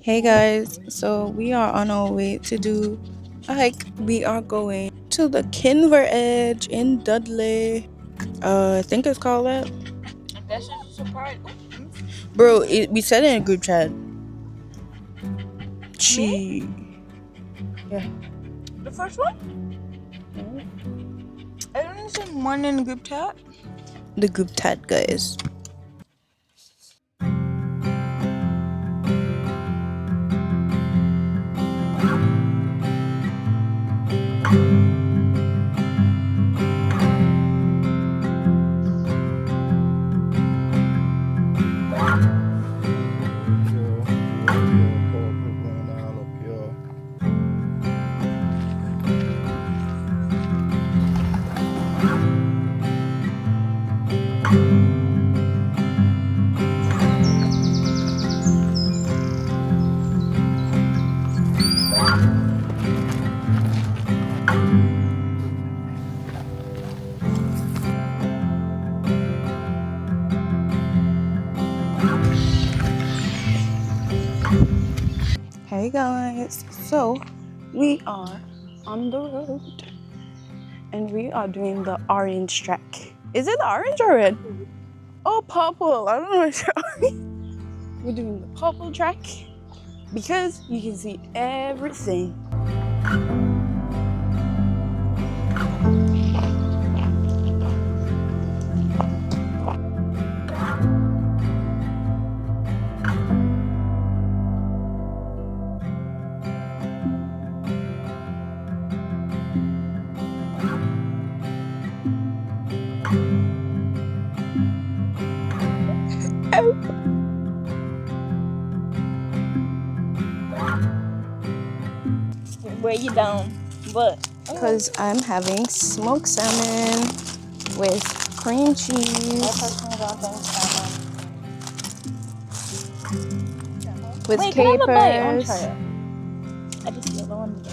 Hey guys, so we are on our way to do a hike. We are going to the Kinver Edge in Dudley. I think it's called that. That's just a surprise. Bro, we said it in a group chat. Me? She. Yeah. The first one? I don't say one in the group chat. The group chat, guys. Hey guys, so we are on the road and we are doing the orange track. Is it orange or red? Oh, purple. I don't know. We're doing the purple track because you can see everything. Weigh you down. But Because I'm having smoked salmon with cream cheese, with wait, can I have a bite? I want to capers. try it. I just feel the one.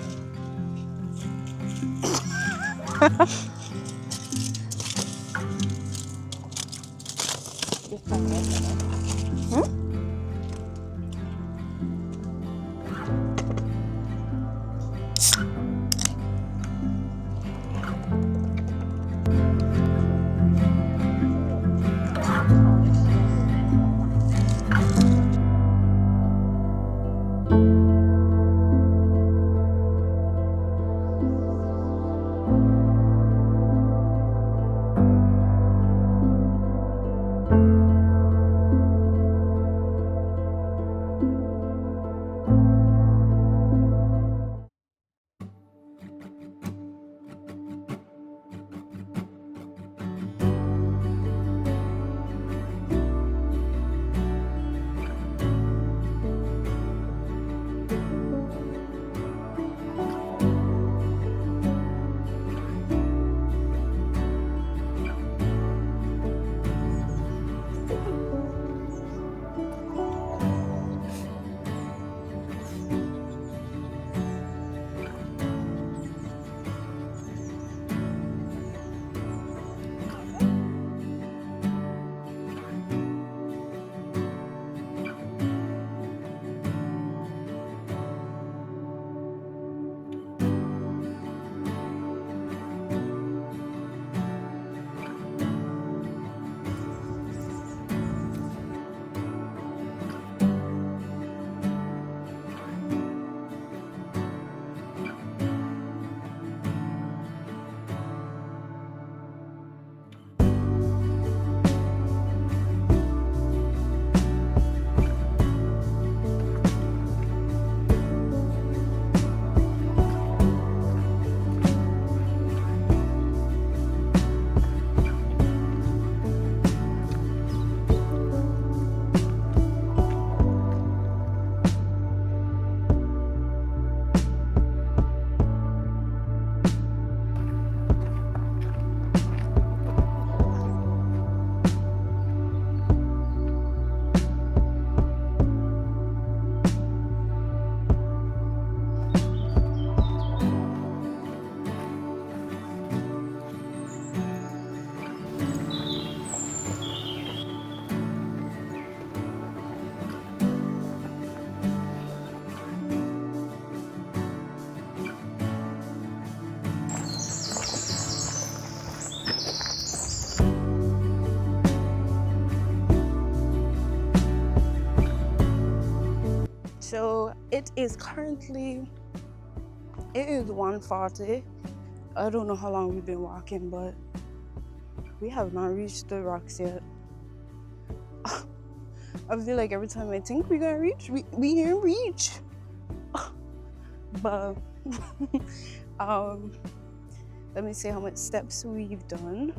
So it is currently 1:40. I don't know how long we've been walking, but we have not reached the rocks yet. I feel like every time I think we're gonna reach, we didn't reach. But let me see how much steps we've done.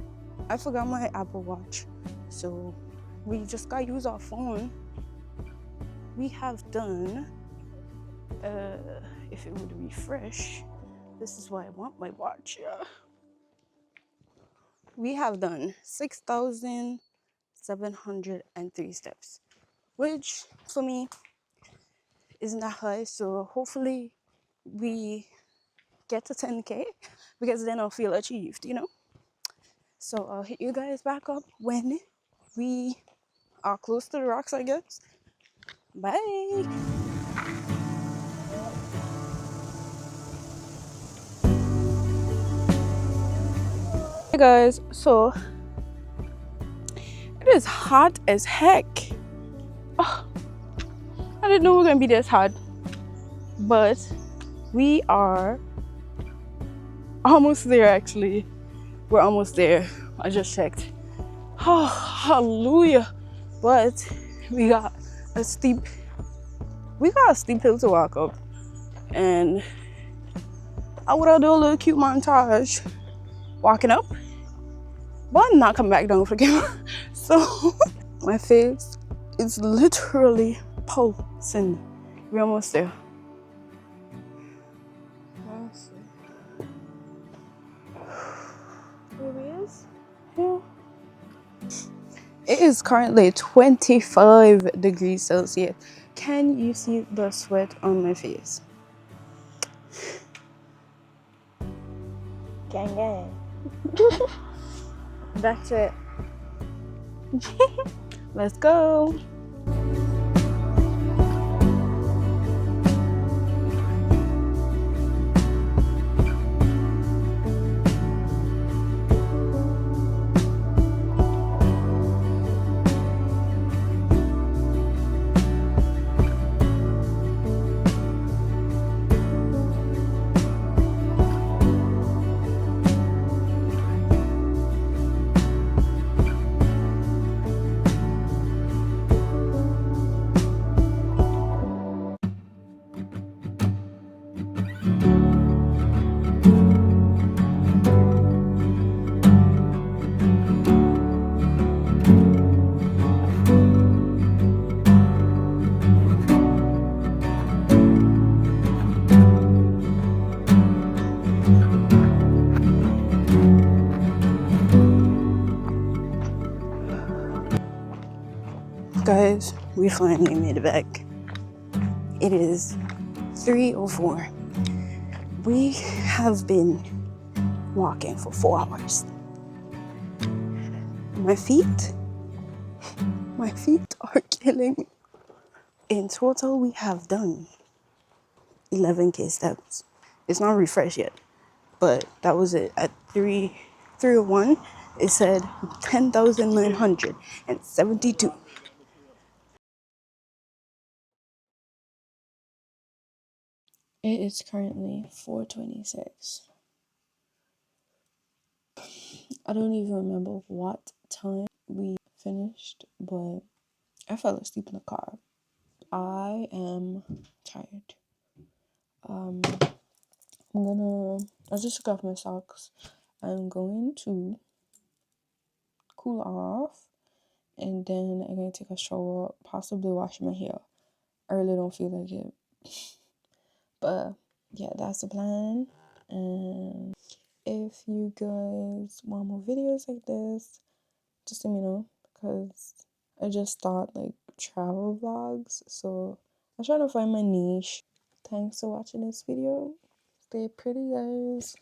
I forgot my Apple Watch, so we just gotta use our phone. We have done, if it would refresh, this is why I want my watch. Yeah. We have done 6,703 steps, which for me isn't that high. So hopefully we get to 10K because then I'll feel achieved, you know? So I'll hit you guys back up when we are close to the rocks, I guess. Bye. Hey guys, so it is hot as heck. Oh, I didn't know we were gonna be this hot, but we are almost there. Actually, we're almost there. I just checked. Oh, hallelujah! But we got a steep hill to walk up, and I would do a little cute montage walking up, but I'm not coming back down for the camera. So my face is literally pulsing. We're almost there. Here he is. Yeah. It is currently 25 degrees Celsius. Can you see the sweat on my face? Gang gang. That's it. Let's go. Guys, we finally made it back. It is 3:04. We have been walking for 4 hours. My feet are killing me. In total, we have done 11K steps. It's not refreshed yet, but that was it. At 3:01, it said 10,972. It is currently 4:26. I don't even remember what time we finished, but I fell asleep in the car. I am tired. I just took off my socks. I'm going to cool off and then I'm gonna take a shower, possibly wash my hair. I really don't feel like it. But yeah, that's the plan. And if you guys want more videos like this, just let me know, because I just thought like travel vlogs, so I'm trying to find my niche. Thanks for watching this video. Stay pretty, guys.